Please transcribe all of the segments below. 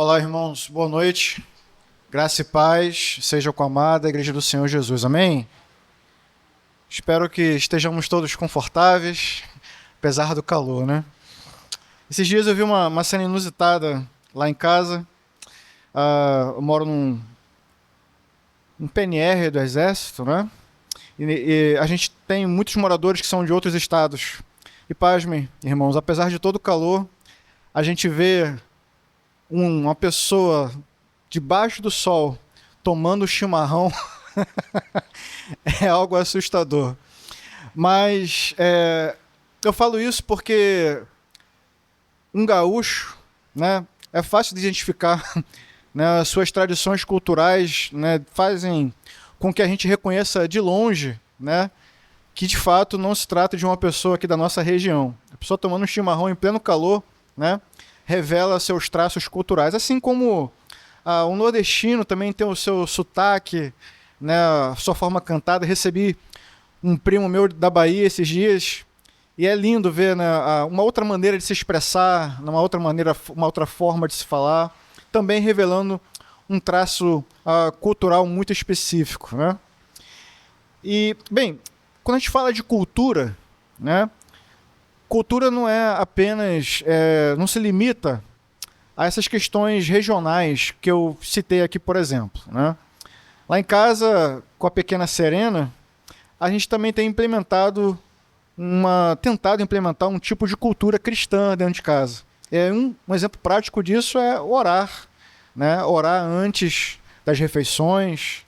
Olá, irmãos, boa noite. Graça e paz seja com a amada Igreja do Senhor Jesus. Amém? Espero que estejamos todos confortáveis, apesar do calor, né? Esses dias eu vi uma cena inusitada lá em casa. Eu moro num PNR do Exército, né? E a gente tem muitos moradores que são de outros estados. E pasmem, irmãos, apesar de todo o calor, a gente vê uma pessoa debaixo do sol tomando chimarrão. É algo assustador. Mas eu falo isso porque um gaúcho, né, é fácil de identificar, né, as suas tradições culturais, né, fazem com que a gente reconheça de longe, né, que de fato não se trata de uma pessoa aqui da nossa região. A pessoa tomando um chimarrão em pleno calor, né, revela seus traços culturais, assim como o nordestino também tem o seu sotaque, né, a sua forma cantada. Recebi um primo meu da Bahia esses dias e é lindo ver, né, uma outra maneira de se expressar, uma outra forma de se falar, também revelando um traço cultural muito específico, né? E, bem, quando a gente fala de cultura, né, cultura não é apenas, não se limita a essas questões regionais que eu citei aqui, por exemplo, né? Lá em casa, com a pequena Serena, a gente também tem tentado implementar um tipo de cultura cristã dentro de casa. Um exemplo prático disso é orar, né? Orar antes das refeições.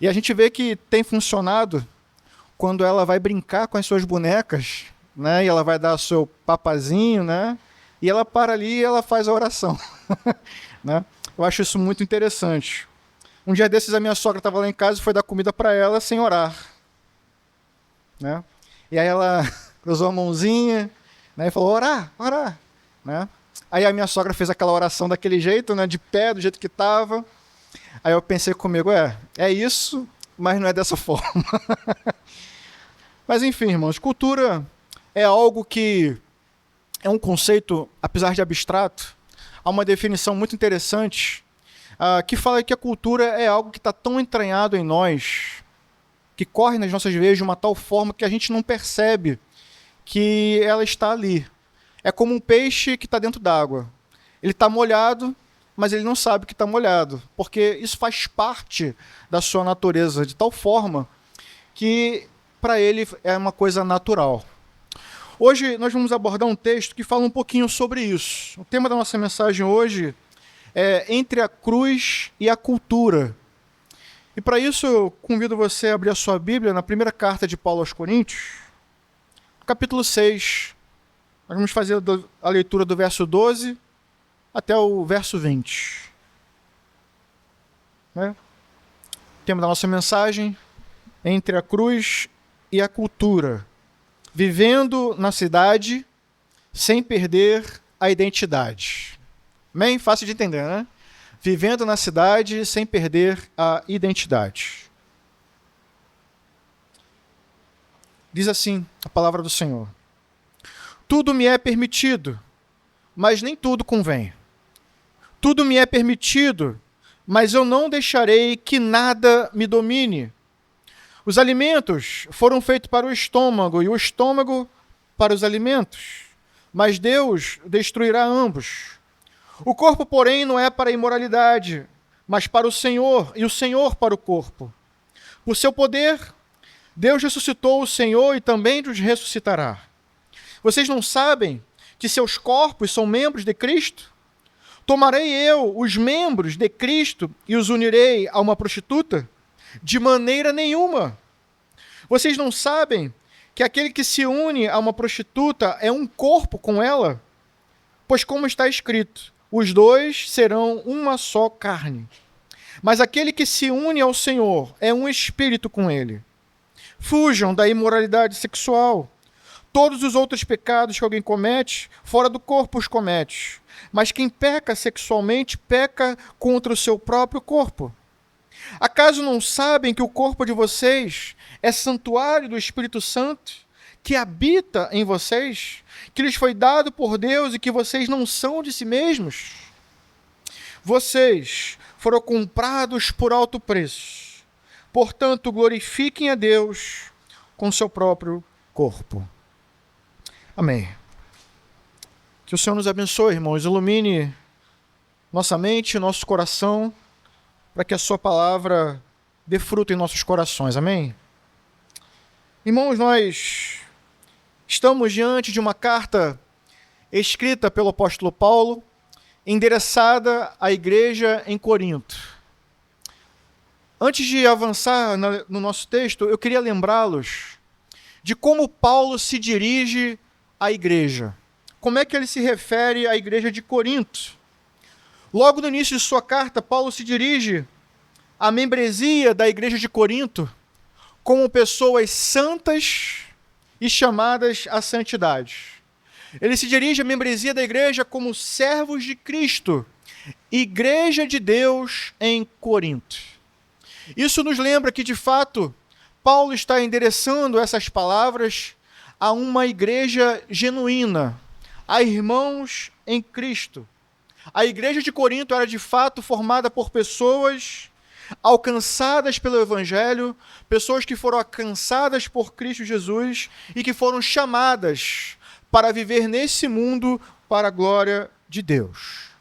E a gente vê que tem funcionado quando ela vai brincar com as suas bonecas, né? E ela vai dar o seu papazinho, né? E ela para ali e ela faz a oração. Né? Eu acho isso muito interessante. Um dia desses a minha sogra estava lá em casa e foi dar comida para ela sem orar. Né? E aí ela cruzou a mãozinha, né, e falou, orar, orar. Né? Aí a minha sogra fez aquela oração daquele jeito, né, de pé, do jeito que estava. Aí eu pensei comigo, é isso, mas não é dessa forma. Mas enfim, irmãos, cultura é algo que é um conceito, apesar de abstrato, há uma definição muito interessante que fala que a cultura é algo que está tão entranhado em nós, que corre nas nossas veias de uma tal forma que a gente não percebe que ela está ali. É como um peixe que está dentro d'água. Ele está molhado, mas ele não sabe que está molhado, porque isso faz parte da sua natureza, de tal forma que para ele é uma coisa natural. Hoje nós vamos abordar um texto que fala um pouquinho sobre isso. O tema da nossa mensagem hoje é Entre a Cruz e a Cultura. E para isso eu convido você a abrir a sua Bíblia na primeira carta de Paulo aos Coríntios, capítulo 6. Nós vamos fazer a leitura do verso 12 até o verso 20. Né? O tema da nossa mensagem, Entre a Cruz e a Cultura. Vivendo na cidade sem perder a identidade. Amém? Fácil de entender, né? Vivendo na cidade sem perder a identidade. Diz assim a palavra do Senhor. Tudo me é permitido, mas nem tudo convém. Tudo me é permitido, mas eu não deixarei que nada me domine. Os alimentos foram feitos para o estômago e o estômago para os alimentos, mas Deus destruirá ambos. O corpo, porém, não é para a imoralidade, mas para o Senhor, e o Senhor para o corpo. Por seu poder, Deus ressuscitou o Senhor e também os ressuscitará. Vocês não sabem que seus corpos são membros de Cristo? Tomarei eu os membros de Cristo e os unirei a uma prostituta? De maneira nenhuma. Vocês não sabem que aquele que se une a uma prostituta é um corpo com ela? Pois como está escrito, os dois serão uma só carne. Mas aquele que se une ao Senhor é um espírito com ele. Fujam da imoralidade sexual. Todos os outros pecados que alguém comete, fora do corpo os comete. Mas quem peca sexualmente, peca contra o seu próprio corpo. Acaso não sabem que o corpo de vocês é santuário do Espírito Santo, que habita em vocês, que lhes foi dado por Deus e que vocês não são de si mesmos? Vocês foram comprados por alto preço. Portanto, glorifiquem a Deus com seu próprio corpo. Amém. Que o Senhor nos abençoe, irmãos, ilumine nossa mente, nosso coração, para que a sua palavra dê fruto em nossos corações. Amém? Irmãos, nós estamos diante de uma carta escrita pelo apóstolo Paulo, endereçada à igreja em Corinto. Antes de avançar no nosso texto, eu queria lembrá-los de como Paulo se dirige à igreja. Como é que ele se refere à igreja de Corinto? Logo no início de sua carta, Paulo se dirige à membresia da igreja de Corinto como pessoas santas e chamadas à santidade. Ele se dirige à membresia da igreja como servos de Cristo, igreja de Deus em Corinto. Isso nos lembra que, de fato, Paulo está endereçando essas palavras a uma igreja genuína, a irmãos em Cristo. A igreja de Corinto era, de fato, formada por pessoas alcançadas pelo Evangelho, pessoas que foram alcançadas por Cristo Jesus e que foram chamadas para viver nesse mundo para a glória de Deus.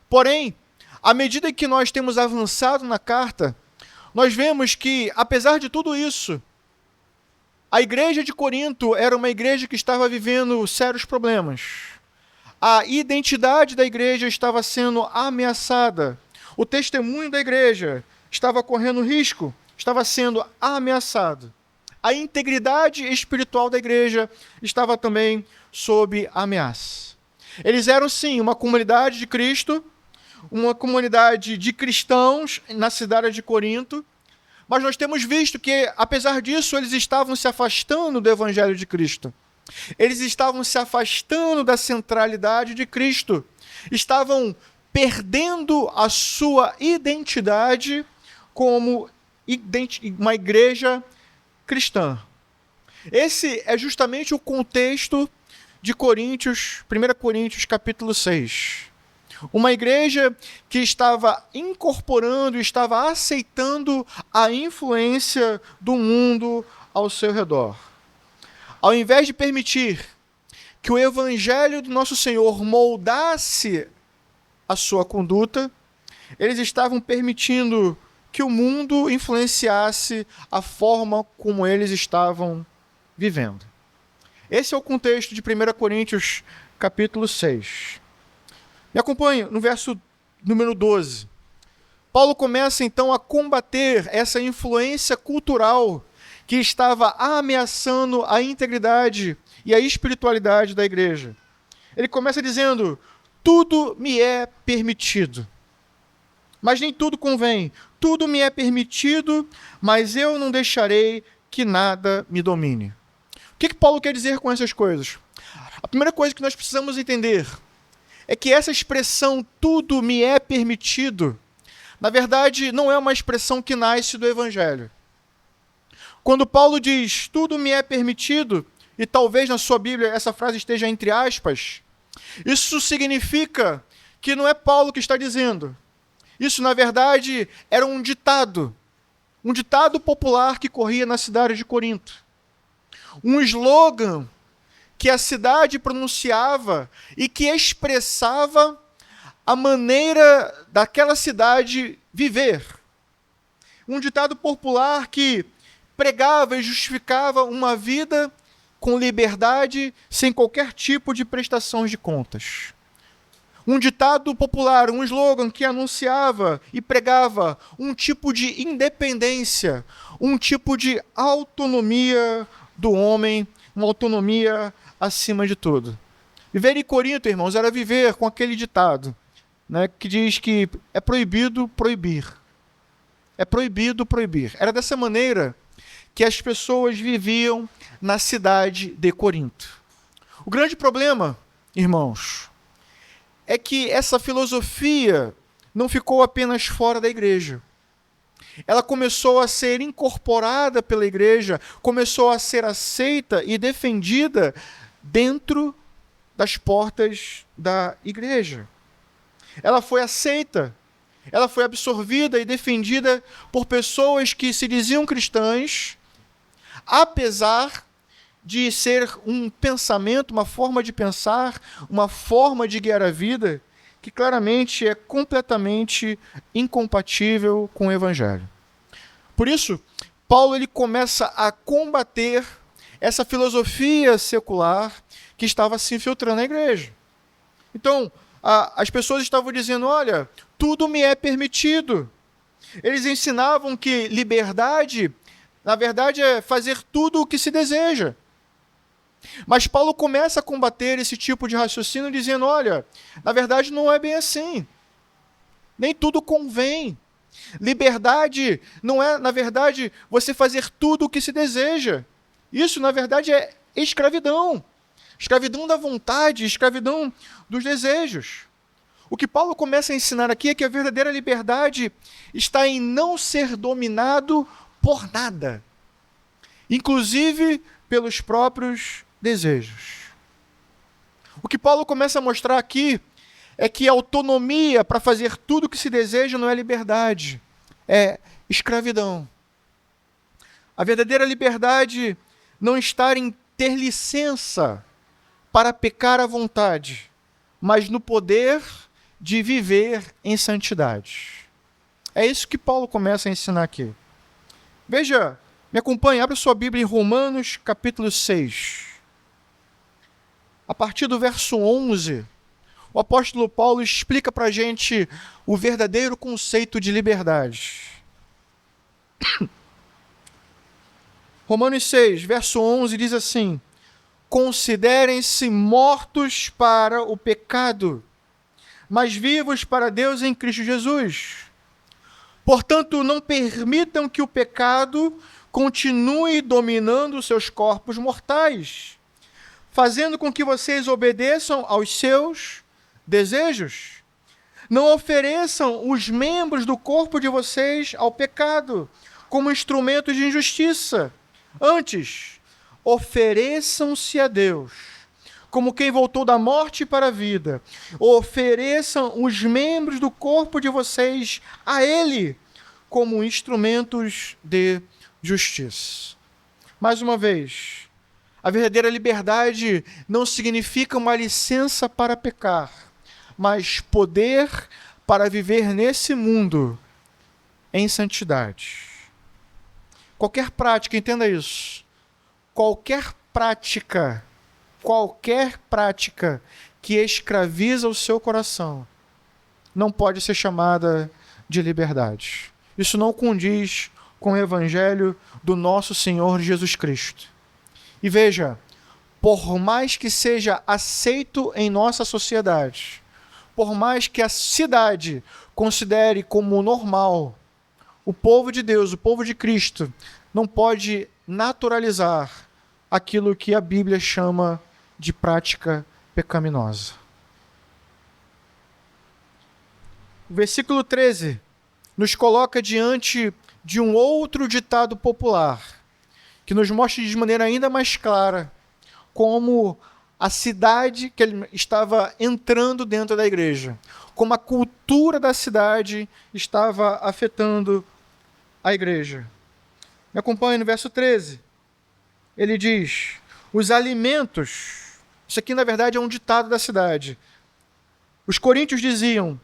Porém, à medida que nós temos avançado na carta, nós vemos que, apesar de tudo isso, a igreja de Corinto era uma igreja que estava vivendo sérios problemas. A identidade da igreja estava sendo ameaçada. O testemunho da igreja estava correndo risco, estava sendo ameaçado. A integridade espiritual da igreja estava também sob ameaça. Eles eram, sim, uma comunidade de Cristo, uma comunidade de cristãos na cidade de Corinto, mas nós temos visto que, apesar disso, eles estavam se afastando do Evangelho de Cristo. Eles estavam se afastando da centralidade de Cristo. Estavam perdendo a sua identidade como uma igreja cristã. Esse é justamente o contexto de Coríntios, 1 Coríntios capítulo 6. Uma igreja que estava incorporando, estava aceitando a influência do mundo ao seu redor. Ao invés de permitir que o evangelho do nosso Senhor moldasse a sua conduta, eles estavam permitindo que o mundo influenciasse a forma como eles estavam vivendo. Esse é o contexto de 1 Coríntios capítulo 6. Me acompanhe no verso número 12. Paulo começa então a combater essa influência cultural que estava ameaçando a integridade e a espiritualidade da igreja. Ele começa dizendo: tudo me é permitido, mas nem tudo convém. Tudo me é permitido, mas eu não deixarei que nada me domine. O que Paulo quer dizer com essas coisas? A primeira coisa que nós precisamos entender é que essa expressão, tudo me é permitido, na verdade, não é uma expressão que nasce do Evangelho. Quando Paulo diz, tudo me é permitido, e talvez na sua Bíblia essa frase esteja entre aspas, isso significa que não é Paulo que está dizendo. Isso, na verdade, era um ditado popular que corria na cidade de Corinto. Um slogan que a cidade pronunciava e que expressava a maneira daquela cidade viver. Um ditado popular que pregava e justificava uma vida com liberdade, sem qualquer tipo de prestação de contas. Um ditado popular, um slogan que anunciava e pregava um tipo de independência, um tipo de autonomia do homem, uma autonomia acima de tudo. Viver em Corinto, irmãos, era viver com aquele ditado, né, que diz que é proibido proibir. É proibido proibir. Era dessa maneira que as pessoas viviam na cidade de Corinto. O grande problema, irmãos, é que essa filosofia não ficou apenas fora da igreja. Ela começou a ser incorporada pela igreja, começou a ser aceita e defendida dentro das portas da igreja. ela foi aceita, ela foi absorvida e defendida por pessoas que se diziam cristãs, apesar de ser um pensamento, uma forma de pensar, uma forma de guiar a vida, que claramente é completamente incompatível com o Evangelho. Por isso, Paulo ele começa a combater essa filosofia secular que estava se infiltrando na igreja. Então, as pessoas estavam dizendo, olha, tudo me é permitido. Eles ensinavam que liberdade, na verdade, é fazer tudo o que se deseja. Mas Paulo começa a combater esse tipo de raciocínio dizendo, olha, na verdade não é bem assim. Nem tudo convém. Liberdade não é, na verdade, você fazer tudo o que se deseja. Isso, na verdade, é escravidão. Escravidão da vontade, escravidão dos desejos. O que Paulo começa a ensinar aqui é que a verdadeira liberdade está em não ser dominado por nada, inclusive pelos próprios desejos. O que Paulo começa a mostrar aqui é que a autonomia para fazer tudo o que se deseja não é liberdade, é escravidão. A verdadeira liberdade não está em ter licença para pecar à vontade, mas no poder de viver em santidade. É isso que Paulo começa a ensinar aqui. Veja, me acompanhe, abra sua Bíblia em Romanos, capítulo 6. A partir do verso 11, o apóstolo Paulo explica para a gente o verdadeiro conceito de liberdade. Romanos 6, verso 11 diz assim: considerem-se mortos para o pecado, mas vivos para Deus em Cristo Jesus. Portanto, não permitam que o pecado continue dominando os seus corpos mortais, fazendo com que vocês obedeçam aos seus desejos. Não ofereçam os membros do corpo de vocês ao pecado como instrumentos de injustiça. Antes, ofereçam-se a Deus como quem voltou da morte para a vida. Ofereçam os membros do corpo de vocês a Ele como instrumentos de justiça. Mais uma vez, a verdadeira liberdade não significa uma licença para pecar, mas poder para viver nesse mundo em santidade. Qualquer prática, entenda isso, qualquer prática que escraviza o seu coração não pode ser chamada de liberdade. Isso não condiz com o Evangelho do nosso Senhor Jesus Cristo. E veja, por mais que seja aceito em nossa sociedade, por mais que a cidade considere como normal, o povo de Deus, o povo de Cristo, não pode naturalizar aquilo que a Bíblia chama de prática pecaminosa. O versículo 13 nos coloca diante de um outro ditado popular, que nos mostra de maneira ainda mais clara como a cidade que ele estava entrando dentro da igreja, como a cultura da cidade estava afetando a igreja. Me acompanhe no verso 13. Ele diz, os alimentos, isso aqui na verdade é um ditado da cidade. Os coríntios diziam,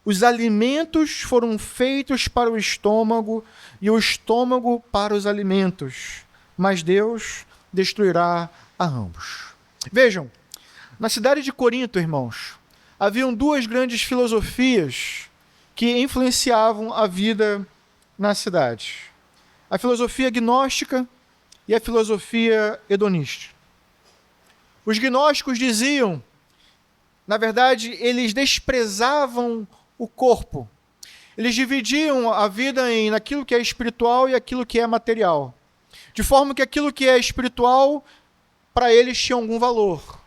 os alimentos foram feitos para o estômago e o estômago para os alimentos, mas Deus destruirá a ambos. Vejam, na cidade de Corinto, irmãos, haviam duas grandes filosofias que influenciavam a vida na cidade. A filosofia gnóstica e a filosofia hedonista. Os gnósticos diziam, na verdade, eles desprezavam o corpo. Eles dividiam a vida naquilo que é espiritual e aquilo que é material. De forma que aquilo que é espiritual, para eles tinha algum valor.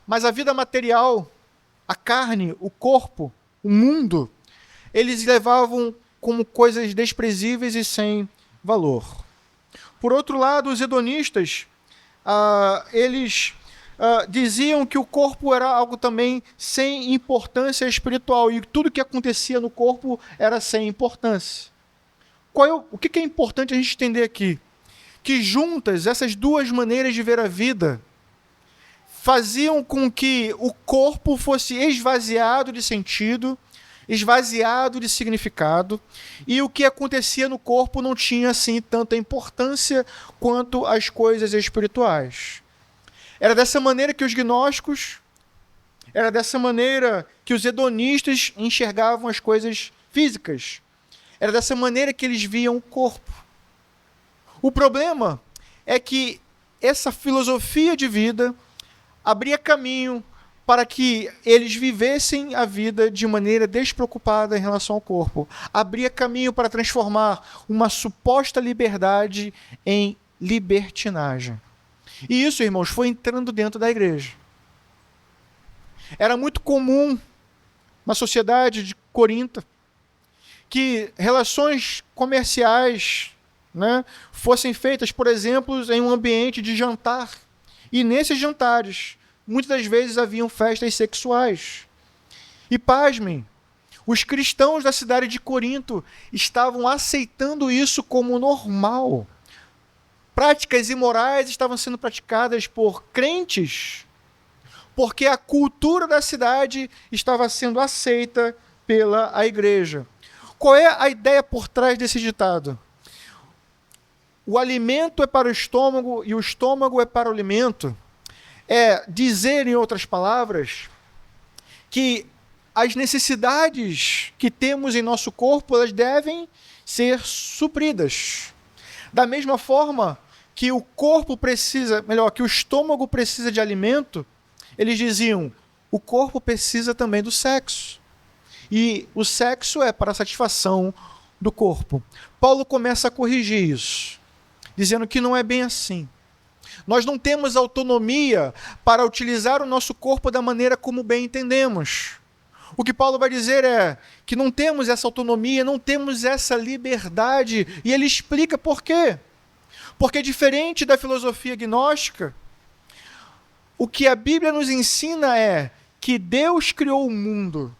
Mas a vida material, a carne, o corpo, o mundo, eles levavam como coisas desprezíveis e sem valor. Por outro lado, os hedonistas, eles diziam que o corpo era algo também sem importância espiritual e tudo que acontecia no corpo era sem importância. O que é importante a gente entender aqui? Que juntas, essas duas maneiras de ver a vida faziam com que o corpo fosse esvaziado de sentido, esvaziado de significado, e o que acontecia no corpo não tinha assim tanta importância quanto as coisas espirituais. Era dessa maneira que os gnósticos, era dessa maneira que os hedonistas enxergavam as coisas físicas. Era dessa maneira que eles viam o corpo. O problema é que essa filosofia de vida abria caminho para que eles vivessem a vida de maneira despreocupada em relação ao corpo. Abria caminho para transformar uma suposta liberdade em libertinagem. E isso, irmãos, foi entrando dentro da igreja. Era muito comum na sociedade de Corinto que relações comerciais, né, fossem feitas, por exemplo, em um ambiente de jantar. E nesses jantares, muitas das vezes haviam festas sexuais. E pasmem, os cristãos da cidade de Corinto estavam aceitando isso como normal. Práticas imorais estavam sendo praticadas por crentes, porque a cultura da cidade estava sendo aceita pela igreja. Qual é a ideia por trás desse ditado? O alimento é para o estômago e o estômago é para o alimento. É dizer, em outras palavras, que as necessidades que temos em nosso corpo, elas devem ser supridas. Da mesma forma que o corpo precisa, que o estômago precisa de alimento, eles diziam, o corpo precisa também do sexo. E o sexo é para a satisfação do corpo. Paulo começa a corrigir isso, dizendo que não é bem assim. Nós não temos autonomia para utilizar o nosso corpo da maneira como bem entendemos. O que Paulo vai dizer é que não temos essa autonomia, não temos essa liberdade, e ele explica por quê. Porque diferente da filosofia gnóstica, o que a Bíblia nos ensina é que Deus criou o mundo.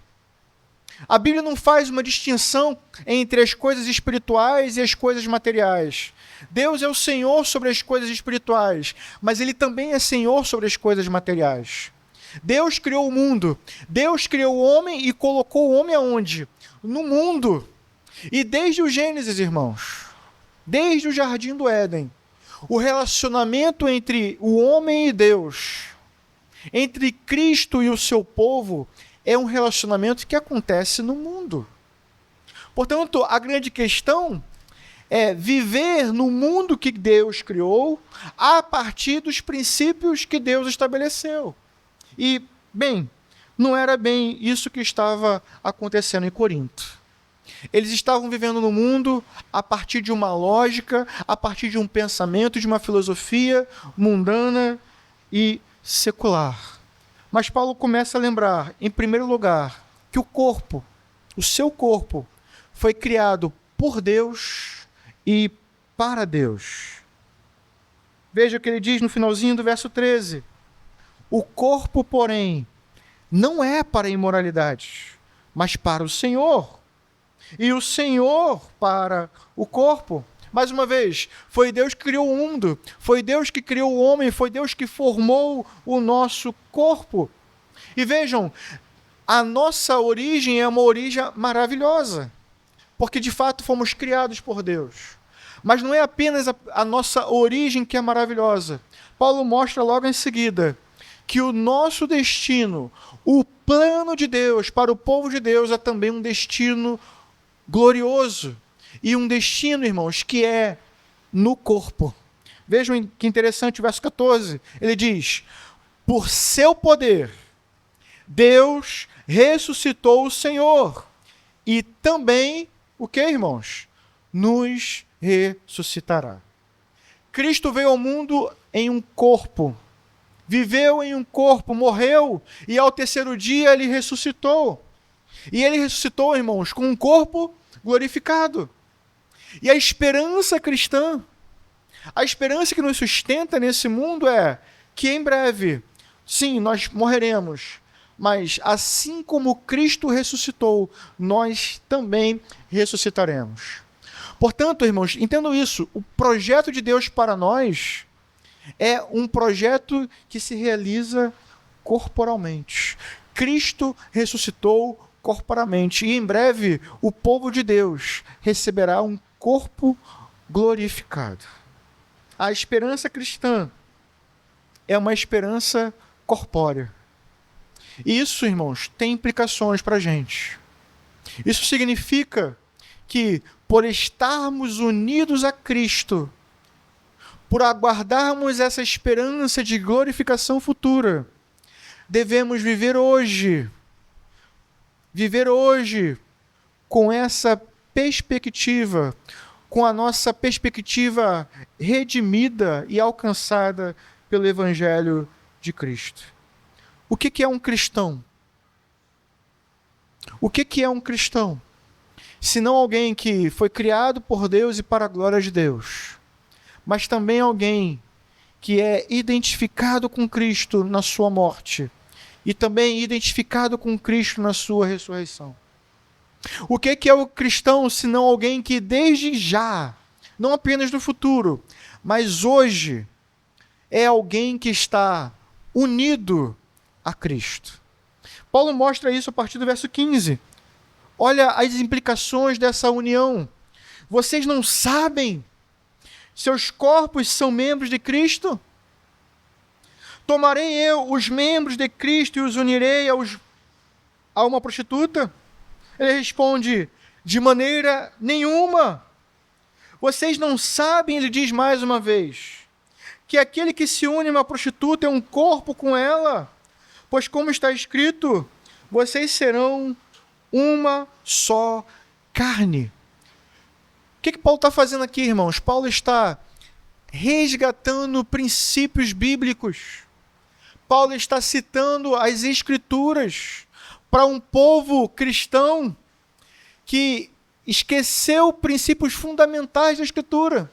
A Bíblia não faz uma distinção entre as coisas espirituais e as coisas materiais. Deus é o Senhor sobre as coisas espirituais, mas Ele também é Senhor sobre as coisas materiais. Deus criou o mundo, Deus criou o homem e colocou o homem aonde? No mundo. E desde o Gênesis, irmãos, desde o Jardim do Éden, o relacionamento entre o homem e Deus, entre Cristo e o seu povo, é um relacionamento que acontece no mundo. Portanto, a grande questão é viver no mundo que Deus criou a partir dos princípios que Deus estabeleceu. E, bem, não era bem isso que estava acontecendo em Corinto. Eles estavam vivendo no mundo a partir de uma lógica, a partir de um pensamento, de uma filosofia mundana e secular. Mas Paulo começa a lembrar, em primeiro lugar, que o corpo, o seu corpo, foi criado por Deus e para Deus. Veja o que ele diz no finalzinho do verso 13. O corpo, porém, não é para a imoralidade, mas para o Senhor. E o Senhor para o corpo. Mais uma vez, foi Deus que criou o mundo, foi Deus que criou o homem, foi Deus que formou o nosso corpo. E vejam, a nossa origem é uma origem maravilhosa, porque de fato fomos criados por Deus. Mas não é apenas a nossa origem que é maravilhosa. Paulo mostra logo em seguida que o nosso destino, o plano de Deus para o povo de Deus é também um destino glorioso. E um destino, irmãos, que é no corpo. Vejam que interessante o verso 14. Ele diz, por seu poder, Deus ressuscitou o Senhor. E também, o que, irmãos? Nos ressuscitará. Cristo veio ao mundo em um corpo. Viveu em um corpo, morreu, e ao terceiro dia ele ressuscitou. E ele ressuscitou, irmãos, com um corpo glorificado. E a esperança cristã, a esperança que nos sustenta nesse mundo é que em breve sim, nós morreremos, mas assim como Cristo ressuscitou, nós também ressuscitaremos. Portanto, irmãos, entendam isso, o projeto de Deus para nós é um projeto que se realiza corporalmente. Cristo ressuscitou corporalmente e em breve o povo de Deus receberá um corpo glorificado. A esperança cristã é uma esperança corpórea. E isso, irmãos, tem implicações para a gente. Isso significa que, por estarmos unidos a Cristo, por aguardarmos essa esperança de glorificação futura, devemos viver hoje com essa perspectiva, com a nossa perspectiva redimida e alcançada pelo Evangelho de Cristo. O que é um cristão? O que é um cristão? Senão alguém que foi criado por Deus e para a glória de Deus, mas também alguém que é identificado com Cristo na sua morte e também identificado com Cristo na sua ressurreição. O que é o cristão, senão alguém que desde já, não apenas no futuro, mas hoje, é alguém que está unido a Cristo. Paulo mostra isso a partir do verso 15. Olha as implicações dessa união. Vocês não sabem? Seus corpos são membros de Cristo? Tomarei eu os membros de Cristo e os unirei a uma prostituta? Ele responde, de maneira nenhuma. Vocês não sabem, ele diz mais uma vez, que aquele que se une a uma prostituta é um corpo com ela? Pois como está escrito, vocês serão uma só carne. O que Paulo está fazendo aqui, irmãos? Paulo está resgatando princípios bíblicos. Paulo está citando as Escrituras para um povo cristão que esqueceu princípios fundamentais da Escritura.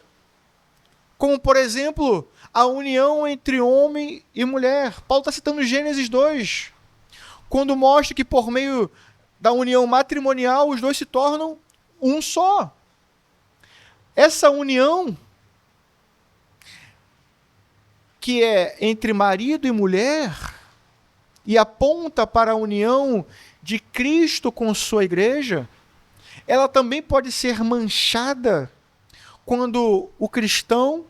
Como, por exemplo, a união entre homem e mulher. Paulo está citando Gênesis 2, quando mostra que por meio da união matrimonial os dois se tornam um só. Essa união, que é entre marido e mulher, e aponta para a união de Cristo com sua igreja, ela também pode ser manchada quando o cristão,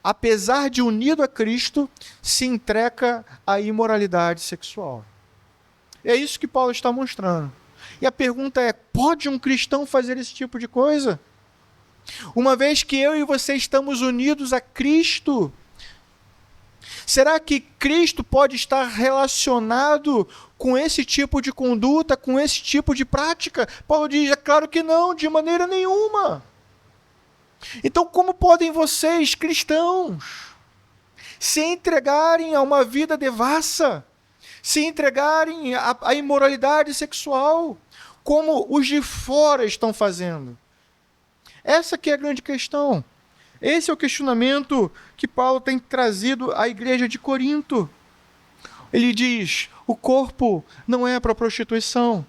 apesar de unido a Cristo, se entrega à imoralidade sexual. É isso que Paulo está mostrando. E a pergunta é, pode um cristão fazer esse tipo de coisa? Uma vez que eu e você estamos unidos a Cristo, será que Cristo pode estar relacionado com esse tipo de conduta, com esse tipo de prática? Paulo diz, é claro que não, de maneira nenhuma. Então, como podem vocês, cristãos, se entregarem a uma vida devassa, se entregarem à imoralidade sexual, como os de fora estão fazendo? Essa que é a grande questão. Esse é o questionamento que Paulo tem trazido à igreja de Corinto. Ele diz, o corpo não é para a prostituição,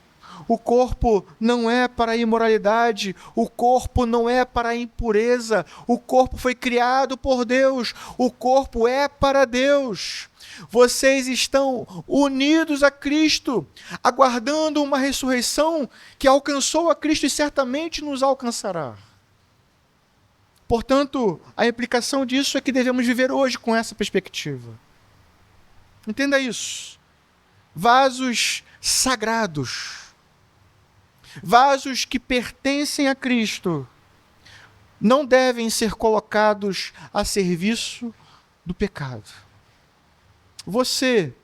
o corpo não é para a imoralidade, o corpo não é para a impureza, o corpo foi criado por Deus, o corpo é para Deus. Vocês estão unidos a Cristo, aguardando uma ressurreição que alcançou a Cristo e certamente nos alcançará. Portanto, a implicação disso é que devemos viver hoje com essa perspectiva. Entenda isso. Vasos sagrados, vasos que pertencem a Cristo, não devem ser colocados a serviço do pecado. Você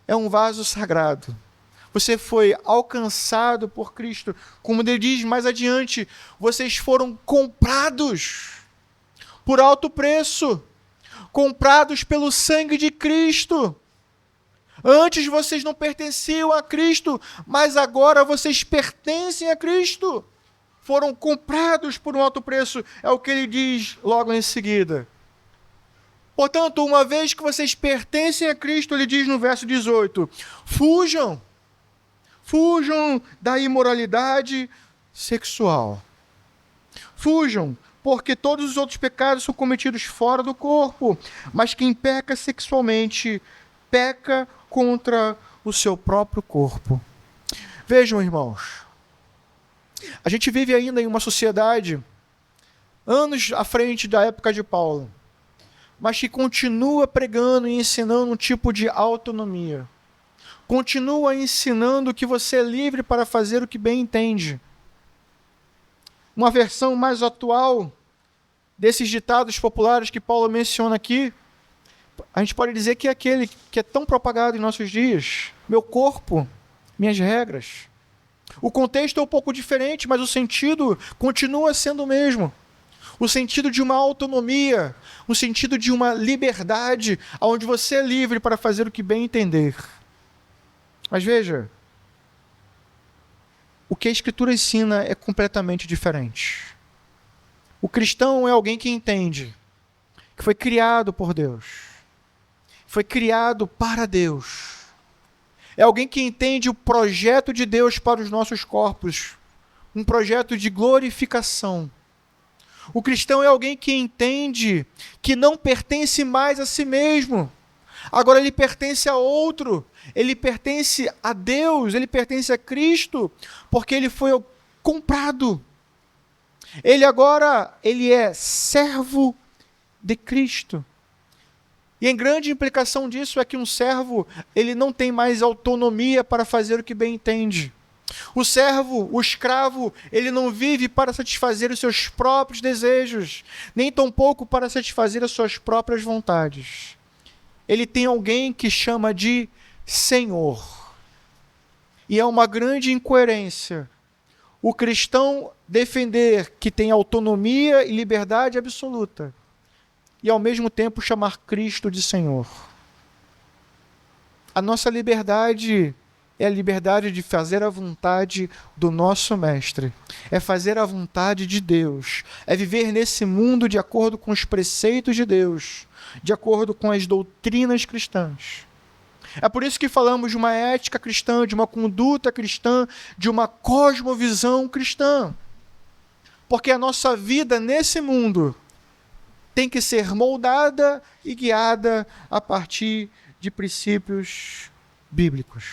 é um vaso sagrado. Você foi alcançado por Cristo. Como ele diz mais adiante, vocês foram comprados por alto preço, comprados pelo sangue de Cristo. Antes vocês não pertenciam a Cristo, mas agora vocês pertencem a Cristo. Foram comprados por um alto preço, é o que ele diz logo em seguida. Portanto, uma vez que vocês pertencem a Cristo, ele diz no verso 18, fujam da imoralidade sexual. Fujam, porque todos os outros pecados são cometidos fora do corpo, mas quem peca sexualmente, peca contra o seu próprio corpo. Vejam, irmãos, a gente vive ainda em uma sociedade, anos à frente da época de Paulo, mas que continua pregando e ensinando um tipo de autonomia. Continua ensinando que você é livre para fazer o que bem entende. Uma versão mais atual desses ditados populares que Paulo menciona aqui, a gente pode dizer que é aquele que é tão propagado em nossos dias. Meu corpo, minhas regras. O contexto é um pouco diferente, mas o sentido continua sendo o mesmo. O sentido de uma autonomia, o sentido de uma liberdade, onde você é livre para fazer o que bem entender. Mas veja, o que a Escritura ensina é completamente diferente. O cristão é alguém que entende que foi criado por Deus, foi criado para Deus. É alguém que entende o projeto de Deus para os nossos corpos, um projeto de glorificação. O cristão é alguém que entende que não pertence mais a si mesmo. Agora ele pertence a outro. Ele pertence a Deus, ele pertence a Cristo, porque ele foi comprado. Ele é servo de Cristo. E a grande implicação disso é que um servo, ele não tem mais autonomia para fazer o que bem entende. O servo, o escravo, ele não vive para satisfazer os seus próprios desejos, nem tampouco para satisfazer as suas próprias vontades. Ele tem alguém que chama de Senhor. E é uma grande incoerência o cristão defender que tem autonomia e liberdade absoluta e ao mesmo tempo chamar Cristo de Senhor. A nossa liberdade é a liberdade de fazer a vontade do nosso Mestre. É fazer a vontade de Deus. É viver nesse mundo de acordo com os preceitos de Deus, de acordo com as doutrinas cristãs. É por isso que falamos de uma ética cristã, de uma conduta cristã, de uma cosmovisão cristã. Porque a nossa vida nesse mundo tem que ser moldada e guiada a partir de princípios bíblicos.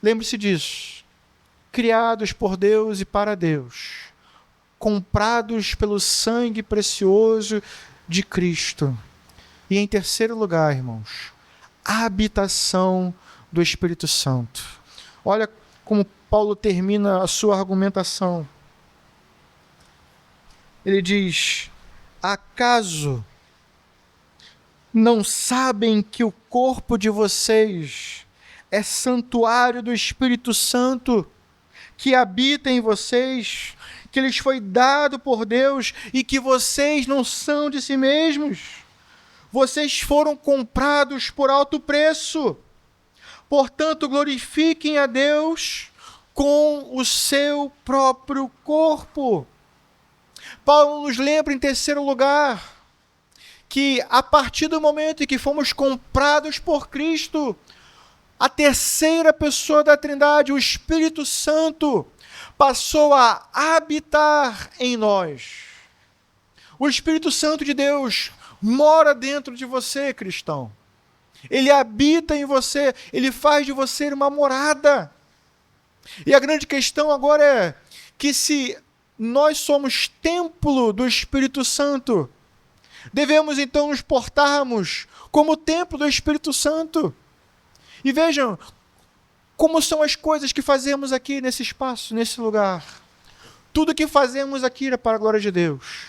Lembre-se disso. Criados por Deus e para Deus. Comprados pelo sangue precioso de Cristo. E em terceiro lugar, irmãos, a habitação do Espírito Santo. Olha como Paulo termina a sua argumentação. Ele diz: acaso não sabem que o corpo de vocês é santuário do Espírito Santo, que habita em vocês, que lhes foi dado por Deus e que vocês não são de si mesmos? Vocês foram comprados por alto preço. Portanto, glorifiquem a Deus com o seu próprio corpo. Paulo nos lembra, em terceiro lugar, que a partir do momento em que fomos comprados por Cristo, a terceira pessoa da Trindade, o Espírito Santo, passou a habitar em nós. O Espírito Santo de Deus mora dentro de você, cristão. Ele habita em você, ele faz de você uma morada. E a grande questão agora é que se nós somos templo do Espírito Santo, devemos então nos portarmos como templo do Espírito Santo. E vejam como são as coisas que fazemos aqui nesse espaço, nesse lugar. Tudo que fazemos aqui é para a glória de Deus.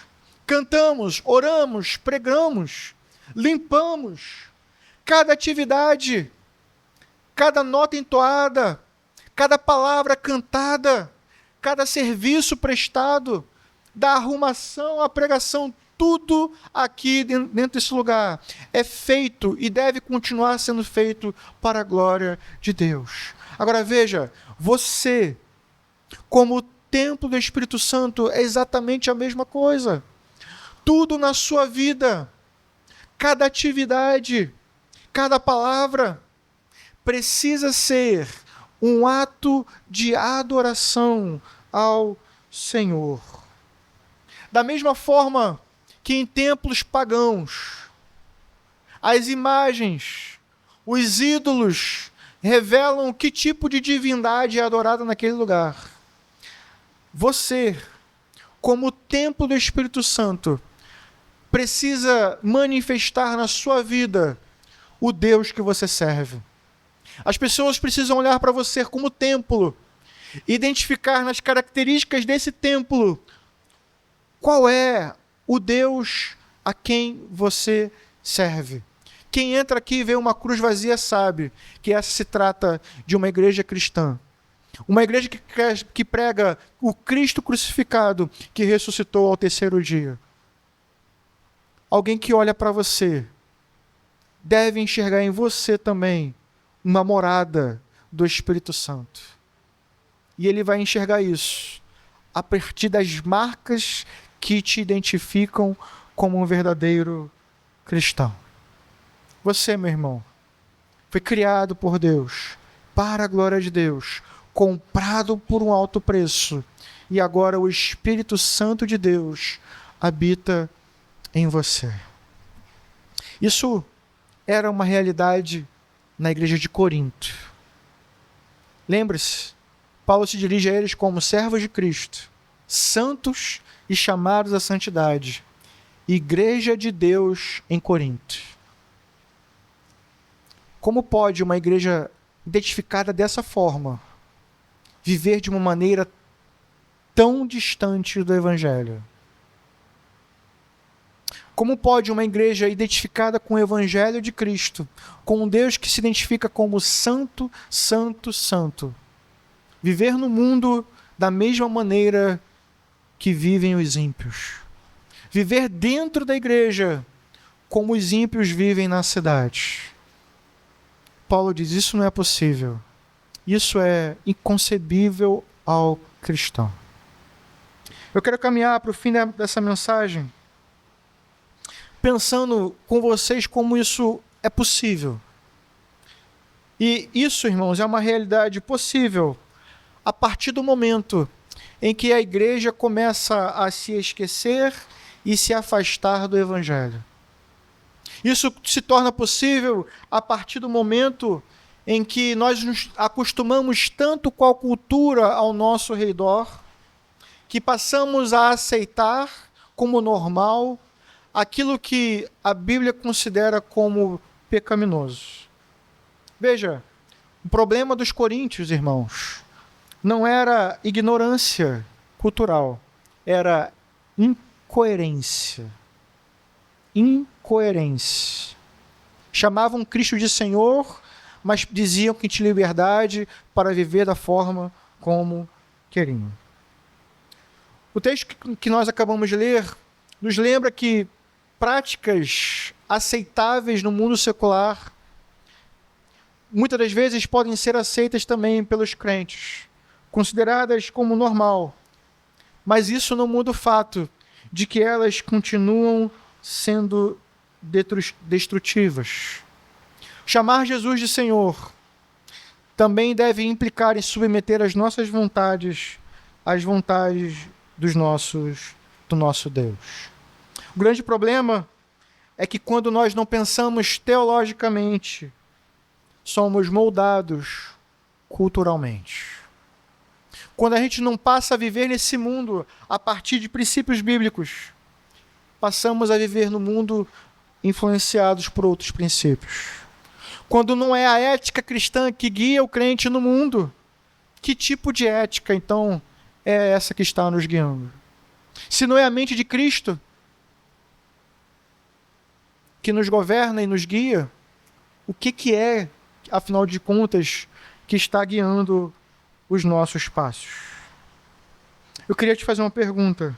Cantamos, oramos, pregamos, limpamos. Cada atividade, cada nota entoada, cada palavra cantada, cada serviço prestado, da arrumação à pregação, tudo aqui dentro desse lugar é feito e deve continuar sendo feito para a glória de Deus. Agora veja, você, como templo do Espírito Santo, é exatamente a mesma coisa. Tudo na sua vida Cada atividade, cada palavra precisa ser um ato de adoração ao Senhor. Da mesma forma que em templos pagãos, as imagens, os ídolos revelam que tipo de divindade é adorada naquele lugar. Você, como templo do Espírito Santo, precisa manifestar na sua vida o Deus que você serve. As pessoas precisam olhar para você como templo, identificar nas características desse templo qual é o Deus a quem você serve. Quem entra aqui e vê uma cruz vazia sabe que essa se trata de uma igreja cristã. Uma igreja que prega o Cristo crucificado que ressuscitou ao terceiro dia. Alguém que olha para você deve enxergar em você também uma morada do Espírito Santo. E ele vai enxergar isso a partir das marcas que te identificam como um verdadeiro cristão. Você, meu irmão, foi criado por Deus, para a glória de Deus, comprado por um alto preço, e agora o Espírito Santo de Deus habita em você. Isso era uma realidade na igreja de Corinto. Lembre-se, Paulo se dirige a eles como servos de Cristo, santos e chamados à santidade, igreja de Deus em Corinto. Como pode uma igreja identificada dessa forma viver de uma maneira tão distante do Evangelho? Como pode uma igreja identificada com o Evangelho de Cristo, com um Deus que se identifica como Santo, Santo, Santo, viver no mundo da mesma maneira que vivem os ímpios? Viver dentro da igreja como os ímpios vivem na cidade? Paulo diz, isso não é possível. Isso é inconcebível ao cristão. Eu quero caminhar para o fim dessa mensagem pensando com vocês como isso é possível. E isso, irmãos, é uma realidade possível a partir do momento em que a igreja começa a se esquecer e se afastar do Evangelho. Isso se torna possível a partir do momento em que nós nos acostumamos tanto com a cultura ao nosso redor, que passamos a aceitar como normal aquilo que a Bíblia considera como pecaminoso. Veja, o problema dos coríntios, irmãos, não era ignorância cultural, era incoerência. Incoerência. Chamavam Cristo de Senhor, mas diziam que tinha liberdade para viver da forma como queriam. O texto que nós acabamos de ler nos lembra que práticas aceitáveis no mundo secular muitas das vezes podem ser aceitas também pelos crentes, consideradas como normal, mas isso não muda o fato de que elas continuam sendo destrutivas. Chamar Jesus de Senhor também deve implicar em submeter as nossas vontades às vontades do nosso Deus. O grande problema é que quando nós não pensamos teologicamente, somos moldados culturalmente. Quando a gente não passa a viver nesse mundo a partir de princípios bíblicos, passamos a viver no mundo influenciados por outros princípios. Quando não é a ética cristã que guia o crente no mundo, que tipo de ética, então, é essa que está nos guiando? Se não é a mente de Cristo que nos governa e nos guia, o que é, afinal de contas, que está guiando os nossos passos? Eu queria te fazer uma pergunta.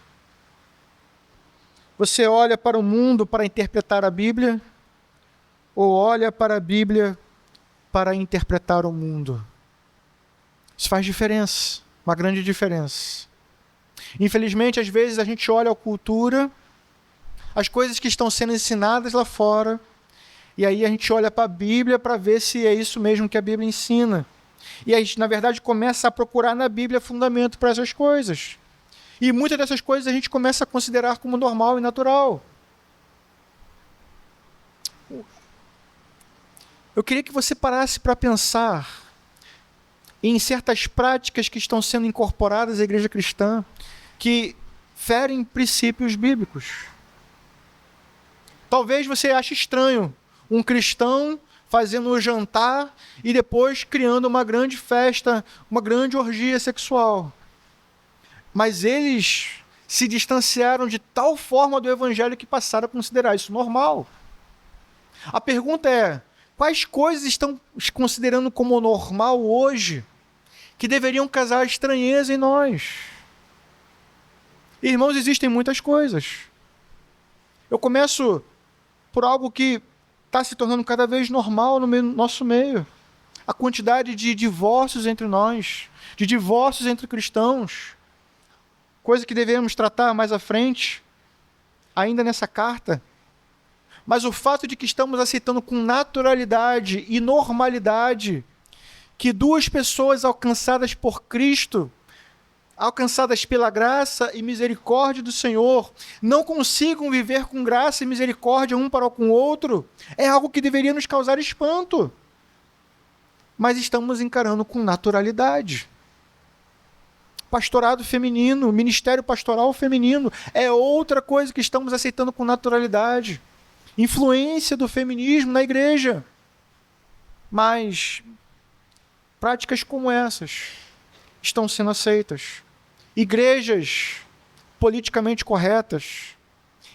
Você olha para o mundo para interpretar a Bíblia ou olha para a Bíblia para interpretar o mundo? Isso faz diferença, uma grande diferença. Infelizmente, às vezes a gente olha a cultura, as coisas que estão sendo ensinadas lá fora, e aí a gente olha para a Bíblia para ver se é isso mesmo que a Bíblia ensina. E a gente, na verdade, começa a procurar na Bíblia fundamento para essas coisas. E muitas dessas coisas a gente começa a considerar como normal e natural. Eu queria que você parasse para pensar em certas práticas que estão sendo incorporadas à igreja cristã que ferem princípios bíblicos. Talvez você ache estranho um cristão fazendo um jantar e depois criando uma grande festa, uma grande orgia sexual. Mas eles se distanciaram de tal forma do evangelho que passaram a considerar isso normal. A pergunta é: quais coisas estão considerando como normal hoje que deveriam causar estranheza em nós? Irmãos, existem muitas coisas. Eu começo por algo que está se tornando cada vez normal no nosso meio. A quantidade de divórcios entre nós, de divórcios entre cristãos, coisa que devemos tratar mais à frente, ainda nessa carta. Mas o fato de que estamos aceitando com naturalidade e normalidade que duas pessoas alcançadas por Cristo, alcançadas pela graça e misericórdia do Senhor, não consigam viver com graça e misericórdia um para com o outro, é algo que deveria nos causar espanto. Mas estamos encarando com naturalidade. Pastorado feminino, ministério pastoral feminino, é outra coisa que estamos aceitando com naturalidade. Influência do feminismo na igreja. Mas práticas como essas estão sendo aceitas. Igrejas politicamente corretas,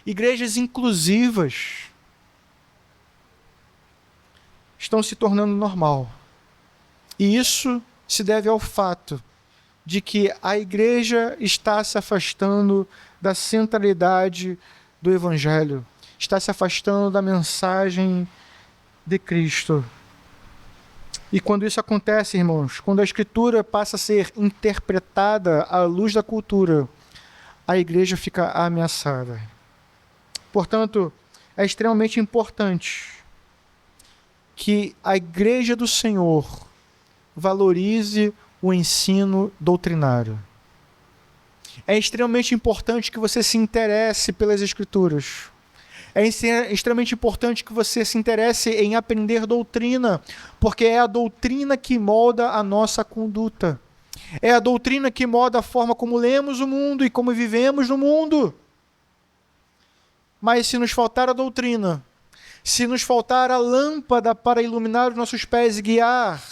igrejas inclusivas, estão se tornando normal. E isso se deve ao fato de que a igreja está se afastando da centralidade do Evangelho, está se afastando da mensagem de Cristo. E quando isso acontece, irmãos, quando a Escritura passa a ser interpretada à luz da cultura, a igreja fica ameaçada. Portanto, é extremamente importante que a igreja do Senhor valorize o ensino doutrinário. É extremamente importante que você se interesse pelas Escrituras. É extremamente importante que você se interesse em aprender doutrina, porque é a doutrina que molda a nossa conduta. É a doutrina que molda a forma como lemos o mundo e como vivemos no mundo. Mas se nos faltar a doutrina, se nos faltar a lâmpada para iluminar os nossos pés e guiar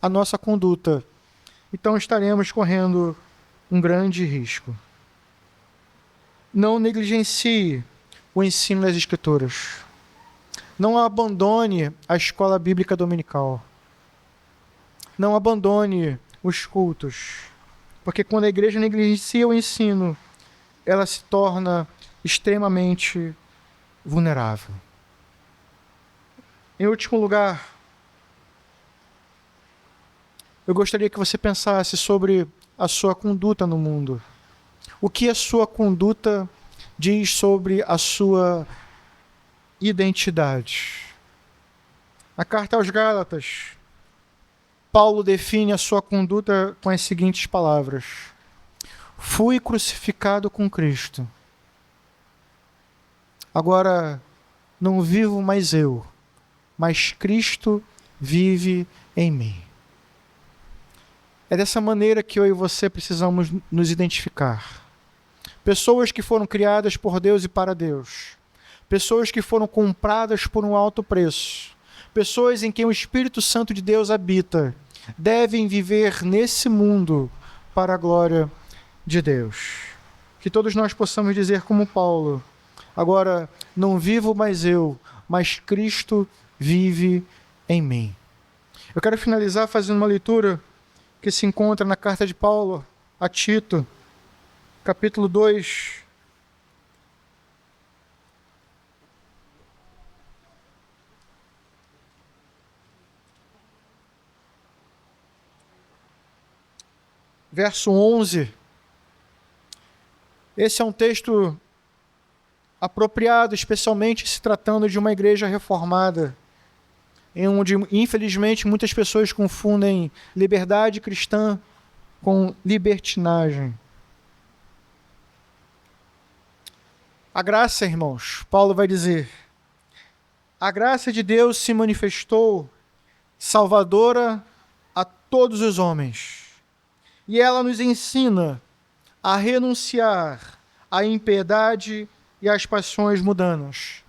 a nossa conduta, então estaremos correndo um grande risco. Não negligencie o ensino das Escrituras. Não abandone a escola bíblica dominical. Não abandone os cultos. Porque quando a igreja negligencia o ensino, ela se torna extremamente vulnerável. Em último lugar, eu gostaria que você pensasse sobre a sua conduta no mundo. O que a sua conduta diz sobre a sua identidade? Na carta aos Gálatas, Paulo define a sua conduta com as seguintes palavras: fui crucificado com Cristo. Agora não vivo mais eu, mas Cristo vive em mim. É dessa maneira que eu e você precisamos nos identificar. Pessoas que foram criadas por Deus e para Deus. Pessoas que foram compradas por um alto preço. Pessoas em quem o Espírito Santo de Deus habita. Devem viver nesse mundo para a glória de Deus. Que todos nós possamos dizer como Paulo: agora não vivo mais eu, mas Cristo vive em mim. Eu quero finalizar fazendo uma leitura que se encontra na carta de Paulo a Tito, capítulo 2, verso 11. Esse é um texto apropriado, especialmente se tratando de uma igreja reformada, em onde, infelizmente, muitas pessoas confundem liberdade cristã com libertinagem. A graça, irmãos, Paulo vai dizer, a graça de Deus se manifestou salvadora a todos os homens. E ela nos ensina a renunciar à impiedade e às paixões mundanas,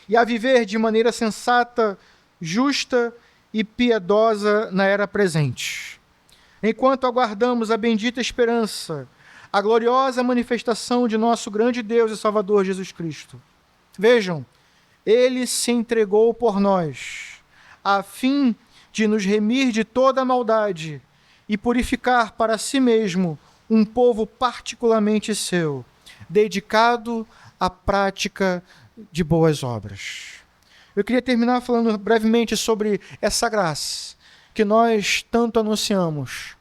e a viver de maneira sensata, justa e piedosa na era presente, enquanto aguardamos a bendita esperança, a gloriosa manifestação de nosso grande Deus e Salvador Jesus Cristo. Vejam, ele se entregou por nós, a fim de nos remir de toda a maldade e purificar para si mesmo um povo particularmente seu, dedicado à prática de boas obras. Eu queria terminar falando brevemente sobre essa graça que nós tanto anunciamos.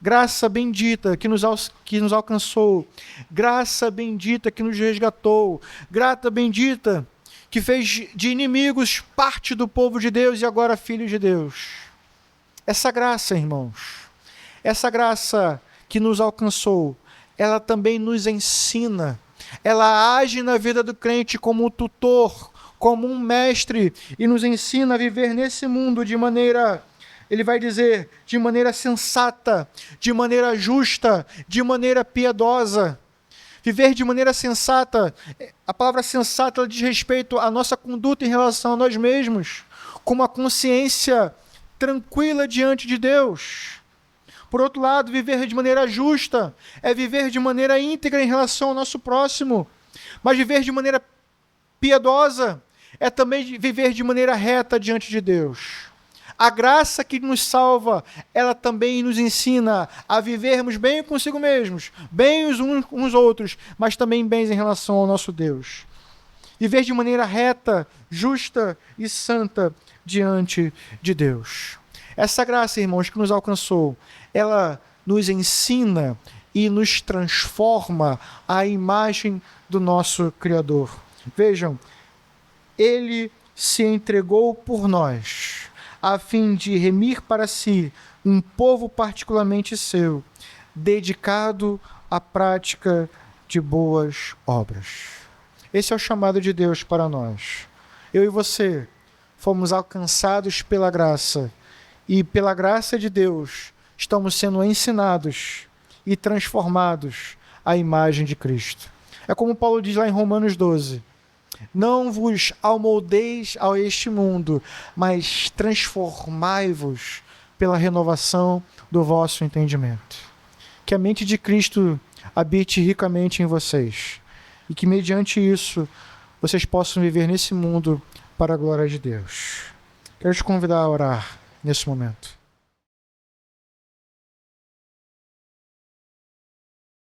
Graça bendita que nos alcançou, graça bendita que nos resgatou, graça bendita que fez de inimigos parte do povo de Deus e agora filhos de Deus. Essa graça, irmãos, essa graça que nos alcançou, ela também nos ensina, ela age na vida do crente como um tutor, como um mestre, e nos ensina a viver nesse mundo de maneira, ele vai dizer, de maneira sensata, de maneira justa, de maneira piedosa. Viver de maneira sensata, a palavra sensata ela diz respeito à nossa conduta em relação a nós mesmos, com uma consciência tranquila diante de Deus. Por outro lado, viver de maneira justa é viver de maneira íntegra em relação ao nosso próximo, mas viver de maneira piedosa é também viver de maneira reta diante de Deus. A graça que nos salva, ela também nos ensina a vivermos bem consigo mesmos, bem uns com os outros, mas também bens em relação ao nosso Deus. Viver de maneira reta, justa e santa diante de Deus. Essa graça, irmãos, que nos alcançou, ela nos ensina e nos transforma à imagem do nosso Criador. Vejam, ele se entregou por nós, a fim de remir para si um povo particularmente seu, dedicado à prática de boas obras. Esse é o chamado de Deus para nós. Eu e você fomos alcançados pela graça, e pela graça de Deus estamos sendo ensinados e transformados à imagem de Cristo. É como Paulo diz lá em Romanos 12, não vos amoldeis a este mundo, mas transformai-vos pela renovação do vosso entendimento. Que a mente de Cristo habite ricamente em vocês e que mediante isso vocês possam viver nesse mundo para a glória de Deus. Quero te convidar a orar nesse momento.